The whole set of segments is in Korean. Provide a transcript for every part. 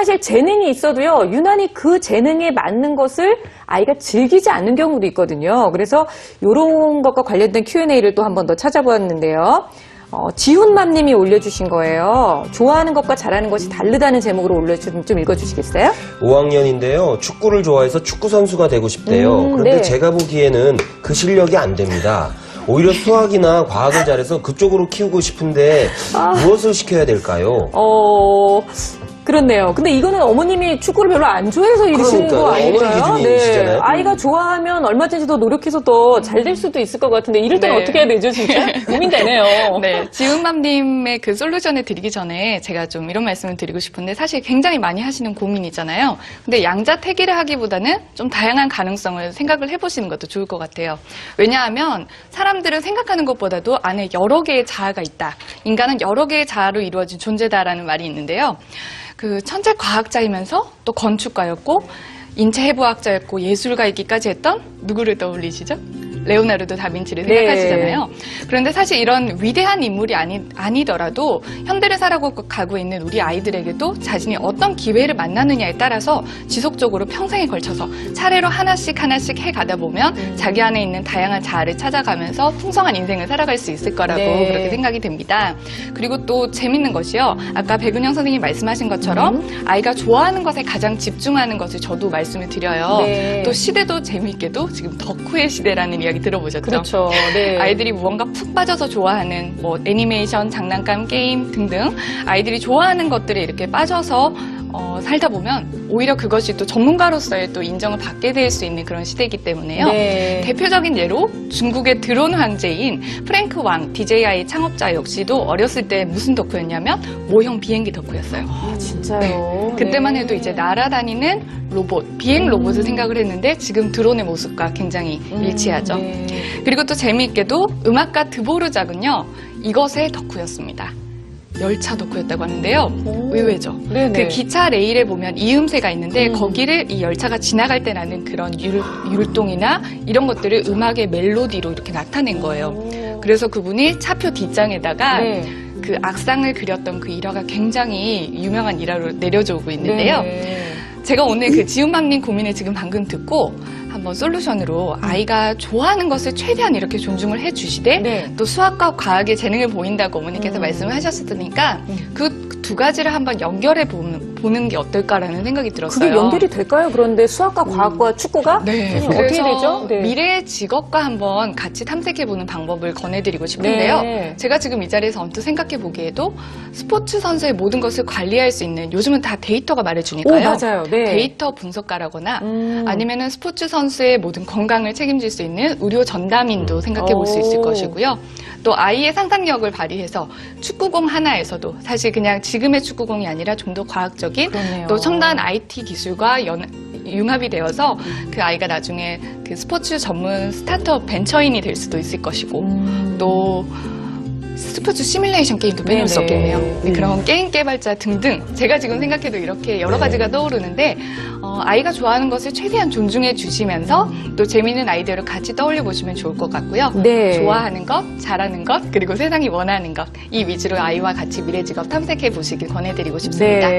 사실 재능이 있어도요, 유난히 그 재능에 맞는 것을 아이가 즐기지 않는 경우도 있거든요. 그래서 이런 것과 관련된 Q&A를 또 한 번 더 찾아보았는데요. 지훈맘님이 올려주신 거예요. 좋아하는 것과 잘하는 것이 다르다는 제목으로 올려주신, 좀 읽어주시겠어요? 5학년인데요. 축구를 좋아해서 축구 선수가 되고 싶대요. 그런데 네. 제가 보기에는 그 실력이 안 됩니다. 오히려 수학이나 과학을 잘해서 그쪽으로 키우고 싶은데 무엇을 시켜야 될까요? 그렇네요. 근데 이거는 어머님이 축구를 별로 안 좋아해서 이러시는 거 그러니까요. 아닐까요? 어머니 기준이시잖아요. 아이가 좋아하면 얼마든지 더 노력해서 더 잘 될 수도 있을 것 같은데 이럴 때는 네. 어떻게 해야 되죠, 진짜? 고민되네요. 네, 지훈맘님의 그 솔루션을 드리기 전에 제가 좀 이런 말씀을 드리고 싶은데 사실 굉장히 많이 하시는 고민이잖아요. 근데 양자택일을 하기보다는 좀 다양한 가능성을 생각을 해보시는 것도 좋을 것 같아요. 왜냐하면 사람들은 생각하는 것보다도 안에 여러 개의 자아가 있다. 인간은 여러 개의 자아로 이루어진 존재다라는 말이 있는데요. 그 천재 과학자이면서 또 건축가였고 인체해부학자였고 예술가이기까지 했던 누구를 떠올리시죠? 레오나르도 다빈치를 생각하시잖아요. 그런데 사실 이런 위대한 인물이 아니더라도 현대를 살아가고 있는 우리 아이들에게도 자신이 어떤 기회를 만나느냐에 따라서 지속적으로 평생에 걸쳐서 차례로 하나씩 해가다 보면 자기 안에 있는 다양한 자아를 찾아가면서 풍성한 인생을 살아갈 수 있을 거라고 그렇게 생각이 됩니다. 그리고 또 재밌는 것이요. 아까 백은영 선생님이 말씀하신 것처럼 아이가 좋아하는 것에 가장 집중하는 것을 저도 말씀을 드려요. 또 시대도 재미있게도 지금 덕후의 시대라는 이야기 들어보셨죠? 그렇죠. 네. 아이들이 무언가 푹 빠져서 좋아하는 뭐 애니메이션, 장난감, 게임 등등 아이들이 좋아하는 것들에 이렇게 빠져서 살다 보면 오히려 그것이 또 전문가로서의 또 인정을 받게 될 수 있는 그런 시대이기 때문에요. 대표적인 예로 중국의 드론 황제인 프랭크 왕, DJI 창업자 역시도 어렸을 때 무슨 덕후였냐면 모형 비행기 덕후였어요. 아, 진짜요? 그때만 해도 이제 날아다니는 로봇, 비행 로봇을 생각을 했는데 지금 드론의 모습과 굉장히 일치하죠. 그리고 또 재미있게도 음악가 드보르작은요, 이것의 덕후였습니다. 열차 덕후였다고 하는데요. 의외죠. 그 기차 레일에 보면 이음새가 있는데 거기를 이 열차가 지나갈 때 나는 그런 율동이나 이런 것들을 음악의 멜로디로 이렇게 나타낸 거예요. 그래서 그분이 차표 뒷장에다가 그 악상을 그렸던 그 일화가 굉장히 유명한 일화로 내려져 오고 있는데요. 제가 오늘 그 지훈맘님 고민을 지금 방금 듣고 한번 솔루션으로 아이가 좋아하는 것을 최대한 이렇게 존중을 해주시되 또 수학과 과학에 재능을 보인다고 어머니께서 말씀을 하셨으니까 그 두 가지를 한번 연결해 보는 게 어떨까라는 생각이 들었어요. 그게 연결이 될까요? 그런데 수학과 과학과 축구가? 어떻게 되죠? 미래의 직업과 한번 같이 탐색해보는 방법을 권해드리고 싶은데요. 제가 지금 이 자리에서 언뜻 생각해 보기에도 스포츠 선수의 모든 것을 관리할 수 있는, 요즘은 다 데이터가 말해주니까요. 맞아요. 데이터 분석가라거나 아니면은 스포츠 선수의 모든 건강을 책임질 수 있는 의료 전담인도 생각해 볼 수 있을 것이고요. 또 아이의 상상력을 발휘해서 축구공 하나에서도 사실 그냥 지금의 축구공이 아니라 좀 더 과학적인 또 첨단 IT 기술과 융합이 되어서 그 아이가 나중에 그 스포츠 전문 스타트업 벤처인이 될 수도 있을 것이고 또 스포츠 시뮬레이션 게임도 빼놓을 수 없겠네요. 그런 게임 개발자 등등 제가 지금 생각해도 이렇게 여러 가지가 떠오르는데 아이가 좋아하는 것을 최대한 존중해 주시면서 또 재미있는 아이디어를 같이 떠올려 보시면 좋을 것 같고요. 좋아하는 것, 잘하는 것, 그리고 세상이 원하는 것, 이 위주로 아이와 같이 미래 직업 탐색해 보시길 권해드리고 싶습니다.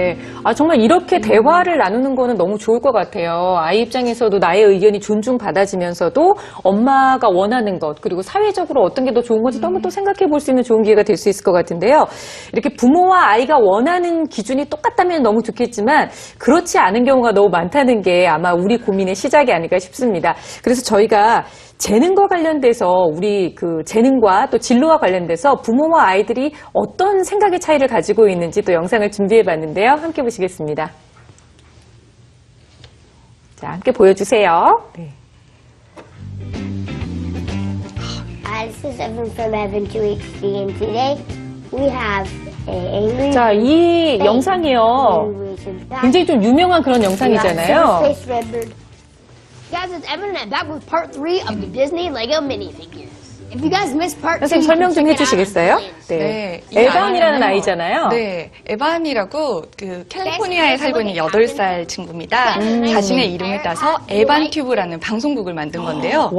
정말 이렇게 대화를 나누는 거는 너무 좋을 것 같아요. 아이 입장에서도 나의 의견이 존중받아지면서도 엄마가 원하는 것, 그리고 사회적으로 어떤 게 더 좋은 건지 한번 또 생각해 볼 수 있는 좋은 기회가 될 수 있을 것 같은데요. 이렇게 부모와 아이가 원하는 기준이 똑같다면 너무 좋겠지만 그렇지 않은 경우가 너무 많다는 게 아마 우리 고민의 시작이 아닐까 싶습니다. 그래서 저희가 재능과 관련돼서 우리 그 재능과 또 진로와 관련돼서 부모와 아이들이 어떤 생각의 차이를 가지고 있는지 또 영상을 준비해 봤는데요. 함께 보시겠습니다. 자, 함께 보여주세요. Hi, this is Evan from Evan 2HD, and today we have a 자, 이 영상이요. 굉장히 좀 유명한 그런 영상이잖아요. Guys, it's Evan, and that was part 3 of the Disney Lego minifigures. If you guys missed part 2, 선생님 설명 좀 해주시겠어요? 에반이라는 아이잖아요. 네, 에반이라고 그 캘리포니아에 살고 있는 8살 친구입니다. 자신의 이름을 따서 에반 튜브라는 방송국을 만든 건데요.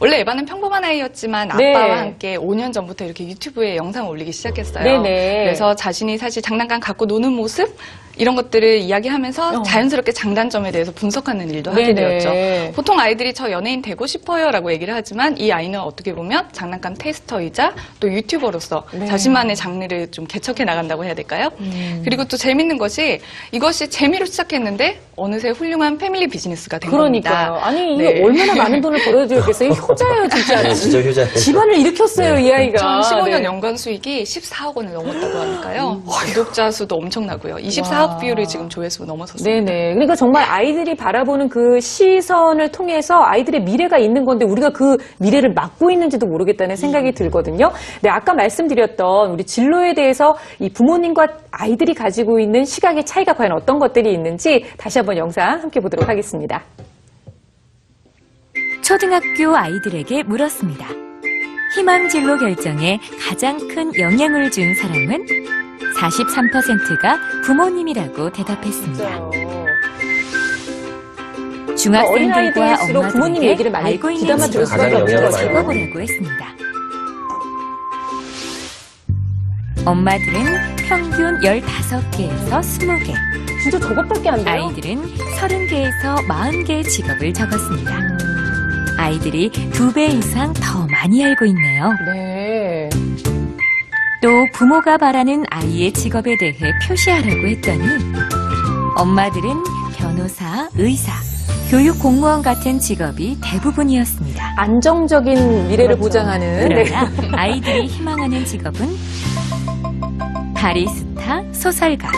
원래 에반은 평범한 아이였지만 아빠와 함께 5년 전부터 이렇게 유튜브에 영상을 올리기 시작했어요. 그래서 자신이 사실 장난감 갖고 노는 모습, 이런 것들을 이야기하면서 자연스럽게 장단점에 대해서 분석하는 일도 하게 네네. 되었죠. 보통 아이들이 저 연예인 되고 싶어요라고 얘기를 하지만 이 아이는 어떻게 보면 장난감 테스터이자 또 유튜버로서 네. 자신만의 장르를 좀 개척해 나간다고 해야 될까요? 그리고 또 재밌는 것이 이것이 재미로 시작했는데 어느새 훌륭한 패밀리 비즈니스가 된 그러니까요. 겁니다. 아니, 네. 이거 얼마나 많은 돈을 벌어들였겠어요. 효자예요, 진짜. 진짜 효자예요. 집안을 일으켰어요, 이 아이가. 2015년 네. 연간 수익이 14억 원을 넘었다고 하니까요. 구독자 수도 엄청나고요. 24억 뷰를 지금 조회수 넘어섰습니다. 네네. 그러니까 정말 아이들이 바라보는 그 시선을 통해서 아이들의 미래가 있는 건데 우리가 그 미래를 막고 있는지도 모르겠다는 생각이 들거든요. 네, 아까 말씀드렸던 우리 진로에 대해서 이 부모님과 아이들이 가지고 있는 시각의 차이가 과연 어떤 것들이 있는지 다시 한번 영상 함께 보도록 하겠습니다. 초등학교 아이들에게 물었습니다. 희망 진로 결정에 가장 큰 영향을 준 사람은 43%가 부모님이라고 대답했습니다. 중학생들과 어린아이들일수록 부모님 엄마들에게 얘기를 많이 알고 있는 귀담아 들을 직업을 수밖에 없는 먼저 거죠. 적어보라고 했습니다. 엄마들은 평균 15개에서 20개, 진짜 저것밖에 안 돼요? 아이들은 30개에서 40개의 직업을 적었습니다. 아이들이 2배 이상 더 많이 알고 있네요. 네. 또 부모가 바라는 아이의 직업에 대해 표시하라고 했더니 엄마들은 변호사, 의사, 교육 공무원 같은 직업이 대부분이었습니다. 안정적인 미래를 보장하는. 네. 그러나 아이들이 희망하는 직업은 바리스타, 소설가,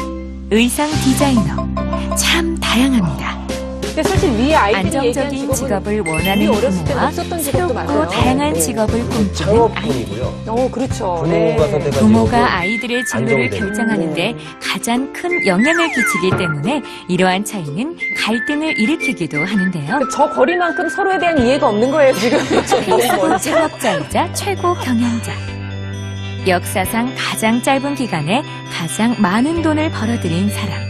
의상 디자이너, 참 다양합니다. 근데 사실 위에 아이들이 얘기한 안정적인 직업은 직업을 원하는 우리 어렸을 때는 부모와 없었던 직업도 많아요. 새롭고 다양한 네. 직업을 꿈꾸는 아이. 창업뿐이고요. 그렇죠. 부모가 선택한 부모가 직업은 아이들의 진로를 안정되는. 결정하는데 가장 큰 영향을 끼치기 때문에 이러한 차이는 갈등을 일으키기도 하는데요. 저 거리만큼 서로에 대한 이해가 없는 거예요, 지금. 최고 창업자이자 최고 경영자. 역사상 가장 짧은 기간에 가장 많은 돈을 벌어들인 사람.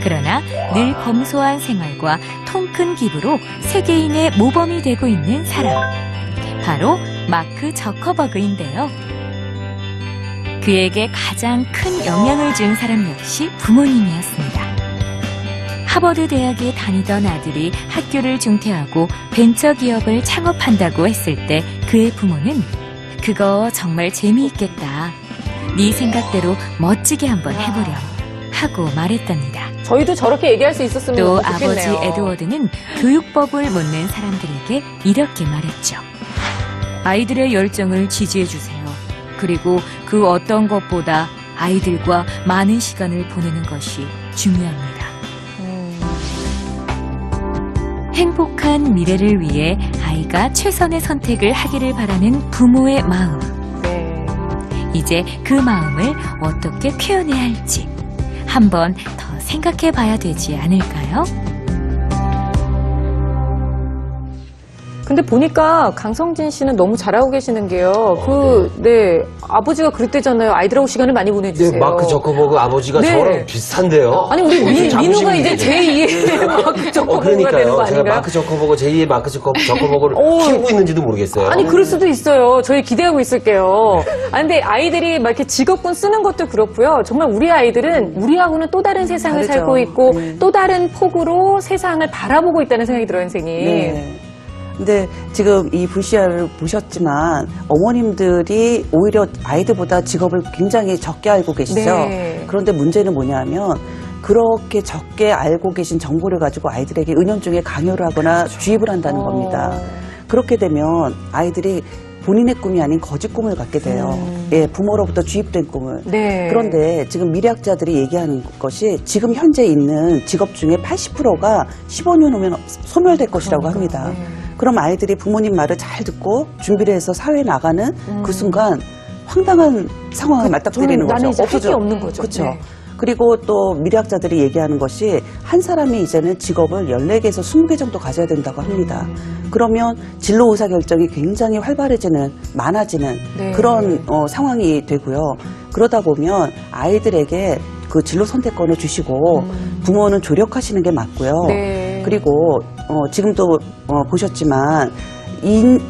그러나 늘 검소한 생활과 통큰 기부로 세계인의 모범이 되고 있는 사람. 바로 마크 저커버그인데요. 그에게 가장 큰 영향을 준 사람 역시 부모님이었습니다. 하버드 대학에 다니던 아들이 학교를 중퇴하고 벤처기업을 창업한다고 했을 때 그의 부모는 그거 정말 재미있겠다. 네 생각대로 멋지게 한번 해보렴 하고 말했답니다. 저희도 저렇게 얘기할 수 있었으면 또 너무 아버지 좋겠네요. 에드워드는 교육법을 묻는 사람들에게 이렇게 말했죠. 아이들의 열정을 지지해주세요. 그리고 그 어떤 것보다 아이들과 많은 시간을 보내는 것이 중요합니다. 행복한 미래를 위해 아이가 최선의 선택을 하기를 바라는 부모의 마음. 네. 이제 그 마음을 어떻게 표현해야 할지 한번 더 생각해 봐야 되지 않을까요? 근데 보니까 강성진 씨는 너무 잘하고 계시는 게요. 네, 아버지가 그랬대잖아요. 아이들하고 시간을 많이 보내주세요. 네, 마크 저커버그 아버지가 네. 저랑 비슷한데요. 아니, 우리 자부심이 민우가 이제 있는데. 제2의 마크 저커버그가 되는 그러니까요. 거 제가 아닌가요? 마크 저커버그 제2의 마크 저커버그를 오. 키우고 있는지도 모르겠어요. 아니, 그럴 수도 있어요. 저희 기대하고 있을게요. 아, 근데 아이들이 막 이렇게 직업군 쓰는 것도 그렇고요. 정말 우리 아이들은 우리하고는 또 다른 세상을 다르죠. 살고 있고 네. 또 다른 폭으로 세상을 바라보고 있다는 생각이 들어요, 선생님. 네. 근데 지금 이 VCR을 보셨지만 어머님들이 오히려 아이들보다 직업을 굉장히 적게 알고 계시죠. 네. 그런데 문제는 뭐냐면 그렇게 적게 알고 계신 정보를 가지고 아이들에게 은연중에 강요를 하거나 주입을 한다는 겁니다. 그렇게 되면 아이들이 본인의 꿈이 아닌 거짓 꿈을 갖게 돼요. 예, 부모로부터 주입된 꿈을. 네. 그런데 지금 미래학자들이 얘기하는 것이 지금 현재 있는 직업 중에 80%가 15년 후면 소멸될 것이라고 합니다. 그럼 아이들이 부모님 말을 잘 듣고 준비를 해서 사회에 나가는 그 순간 황당한 상황에 맞닥뜨리는 나는 거죠. 이제 획이 없는 거죠. 그렇죠. 네. 그리고 또 미래학자들이 얘기하는 것이 한 사람이 이제는 직업을 14개에서 20개 정도 가져야 된다고 합니다. 그러면 진로 의사결정이 굉장히 활발해지는, 많아지는 네. 그런 상황이 되고요. 그러다 보면 아이들에게 그 진로 선택권을 주시고 부모는 조력하시는 게 맞고요. 네. 그리고 지금도 보셨지만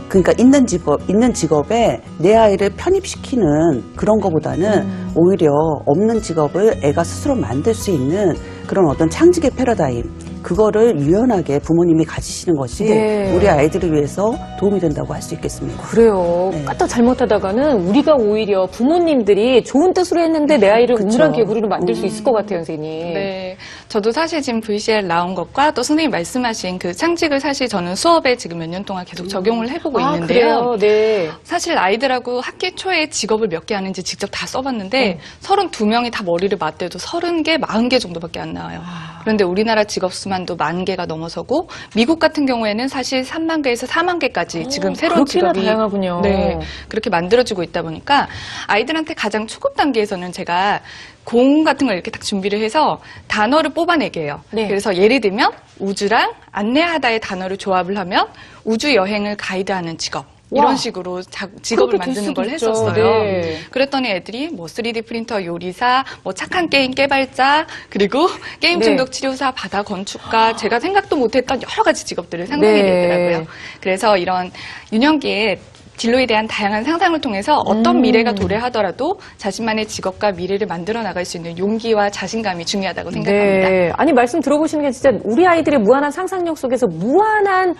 그러니까 있는 직업에 내 아이를 편입시키는 그런 거보다는 오히려 없는 직업을 애가 스스로 만들 수 있는 그런 어떤 창직의 패러다임, 그거를 유연하게 부모님이 가지시는 것이 네. 우리 아이들을 위해서 도움이 된다고 할 수 있겠습니다. 그래요. 네. 까딱 잘못하다가는 우리가 오히려 부모님들이 좋은 뜻으로 했는데 내 아이를 그쵸. 우물한 개구리로 만들 수 있을 것 같아요, 선생님. 네. 저도 사실 지금 VCR 나온 것과 또 선생님 말씀하신 그 창직을 사실 저는 수업에 지금 몇 년 동안 계속 적용을 해보고 있는데요. 그래요? 네. 사실 아이들하고 학기 초에 직업을 몇 개 하는지 직접 다 써봤는데 32명이 다 머리를 맞대도 30개, 40개 정도밖에 안 나와요. 그런데 우리나라 직업 수만도 10,000개가 넘어서고 미국 같은 경우에는 사실 3만 개에서 4만 개까지 지금 새로운 그렇게나 직업이 다양하군요. 네, 그렇게 만들어지고 있다 보니까 아이들한테 가장 초급 단계에서는 제가 공 같은 걸 이렇게 딱 준비를 해서 단어를 뽑아내게 해요. 네. 그래서 예를 들면 우주랑 안내하다의 단어를 조합을 하면 우주 여행을 가이드하는 직업. 와. 이런 식으로 직업을 그렇게 될 만드는 수도 걸 있죠. 했었어요. 네. 그랬더니 애들이 뭐 3D 프린터 요리사, 뭐 착한 게임 개발자, 그리고 게임 네. 중독 치료사, 바다 건축가, 제가 생각도 못했던 여러 가지 직업들을 상상이 네. 되더라고요. 그래서 이런 유년기에 진로에 대한 다양한 상상을 통해서 어떤 미래가 도래하더라도 자신만의 직업과 미래를 만들어 나갈 수 있는 용기와 자신감이 중요하다고 생각합니다. 네. 아니, 말씀 들어보시는 게 진짜 우리 아이들의 무한한 상상력 속에서 무한한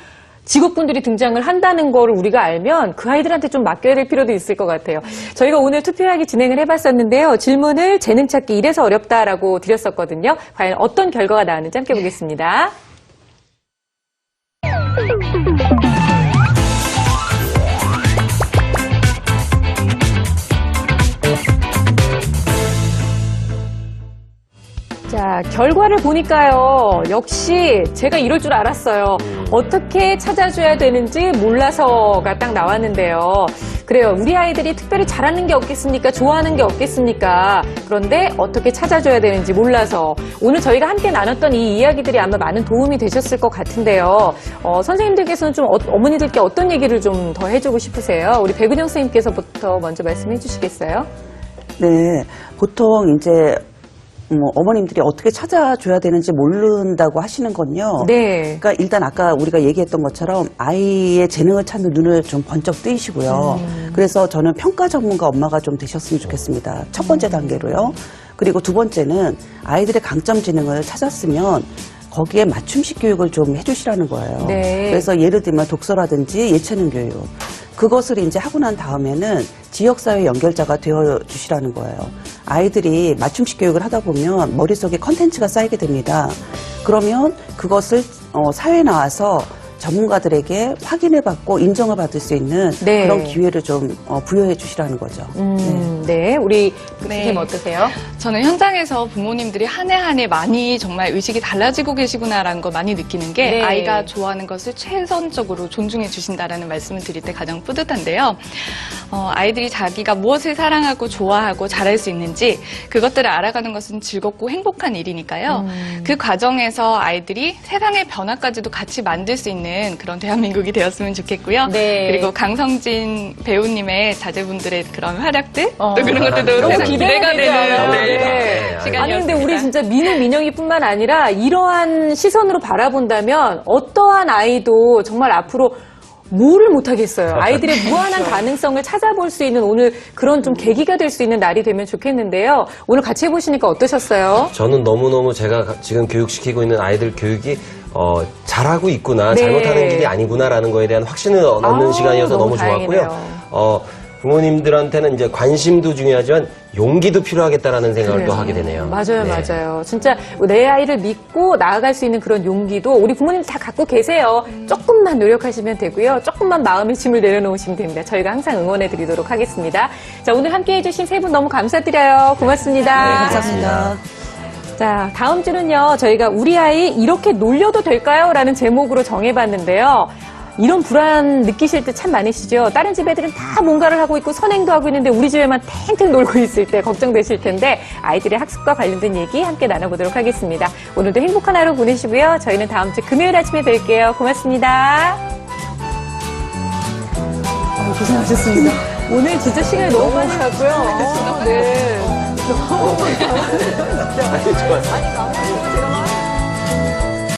직업군들이 등장을 한다는 거를 우리가 알면 그 아이들한테 좀 맡겨야 될 필요도 있을 것 같아요. 저희가 오늘 투표하기 진행을 해봤었는데요. 질문을 재능 찾기 이래서 어렵다라고 드렸었거든요. 과연 어떤 결과가 나왔는지 함께 보겠습니다. 자, 결과를 보니까요. 역시 제가 이럴 줄 알았어요. 어떻게 찾아줘야 되는지 몰라서가 딱 나왔는데요. 그래요. 우리 아이들이 특별히 잘하는 게 없겠습니까? 좋아하는 게 없겠습니까? 그런데 어떻게 찾아줘야 되는지 몰라서. 오늘 저희가 함께 나눴던 이 이야기들이 아마 많은 도움이 되셨을 것 같은데요. 선생님들께서는 좀 어머니들께 어떤 얘기를 좀 더 해주고 싶으세요? 우리 백은영 선생님께서부터 먼저 말씀해 주시겠어요? 네, 보통 이제 어머님들이 어떻게 찾아줘야 되는지 모른다고 하시는 건요. 네. 그러니까 일단 아까 우리가 얘기했던 것처럼 아이의 재능을 찾는 눈을 좀 번쩍 뜨이시고요. 그래서 저는 평가 전문가 엄마가 좀 되셨으면 좋겠습니다. 첫 번째 단계로요. 그리고 두 번째는 아이들의 강점 지능을 찾았으면 거기에 맞춤식 교육을 좀 해주시라는 거예요. 네. 그래서 예를 들면 독서라든지 예체능 교육. 그것을 이제 하고 난 다음에는 지역사회 연결자가 되어주시라는 거예요. 아이들이 맞춤식 교육을 하다 보면 머릿속에 컨텐츠가 쌓이게 됩니다. 그러면 그것을 사회에 나와서 전문가들에게 확인을 받고 인정을 받을 수 있는 네. 그런 기회를 좀 부여해 주시라는 거죠. 네. 우리 네. 선생님 어떠세요? 저는 현장에서 부모님들이 한 해 한 해 많이 정말 의식이 달라지고 계시구나라는 걸 많이 느끼는 게 네. 아이가 좋아하는 것을 최선적으로 존중해 주신다라는 말씀을 드릴 때 가장 뿌듯한데요. 아이들이 자기가 무엇을 사랑하고 좋아하고 잘할 수 있는지 그것들을 알아가는 것은 즐겁고 행복한 일이니까요. 그 과정에서 아이들이 세상의 변화까지도 같이 만들 수 있는 그런 대한민국이 되었으면 좋겠고요. 네. 그리고 강성진 배우님의 자제분들의 그런 활약들 또 그런 것들도 너무 세상 기대가 되죠. 되는 네. 시간이었습니다. 아니 근데 우리 진짜 민우 민영이뿐만 아니라 이러한 시선으로 바라본다면 어떠한 아이도 정말 앞으로 뭐를 못하겠어요. 아이들의 무한한 가능성을 찾아볼 수 있는 오늘 그런 좀 계기가 될 수 있는 날이 되면 좋겠는데요. 오늘 같이 해보시니까 어떠셨어요? 저는 너무너무 제가 지금 교육시키고 있는 아이들 교육이 잘하고 있구나, 네. 잘못하는 길이 아니구나라는 거에 대한 확신을 얻는 시간이어서 너무 좋았고요. 다행이네요. 부모님들한테는 이제 관심도 중요하지만 용기도 필요하겠다라는 생각을 또 하게 되네요. 맞아요, 네. 맞아요. 진짜 내 아이를 믿고 나아갈 수 있는 그런 용기도 우리 부모님들 다 갖고 계세요. 조금만 노력하시면 되고요. 조금만 마음의 짐을 내려놓으시면 됩니다. 저희가 항상 응원해 드리도록 하겠습니다. 자, 오늘 함께 해주신 세 분 너무 감사드려요. 고맙습니다. 네, 감사합니다. 자, 다음 주는요, 저희가 우리 아이 이렇게 놀려도 될까요? 라는 제목으로 정해봤는데요. 이런 불안 느끼실 때 참 많으시죠? 다른 집 애들은 다 뭔가를 하고 있고 선행도 하고 있는데 우리 집에만 탱탱 놀고 있을 때 걱정되실 텐데 아이들의 학습과 관련된 얘기 함께 나눠보도록 하겠습니다. 오늘도 행복한 하루 보내시고요. 저희는 다음 주 금요일 아침에 뵐게요. 고맙습니다. 고생하셨습니다. 오늘 진짜 시간이 너무 많이 갔고요. 네. 너무 아니, 좋았어요.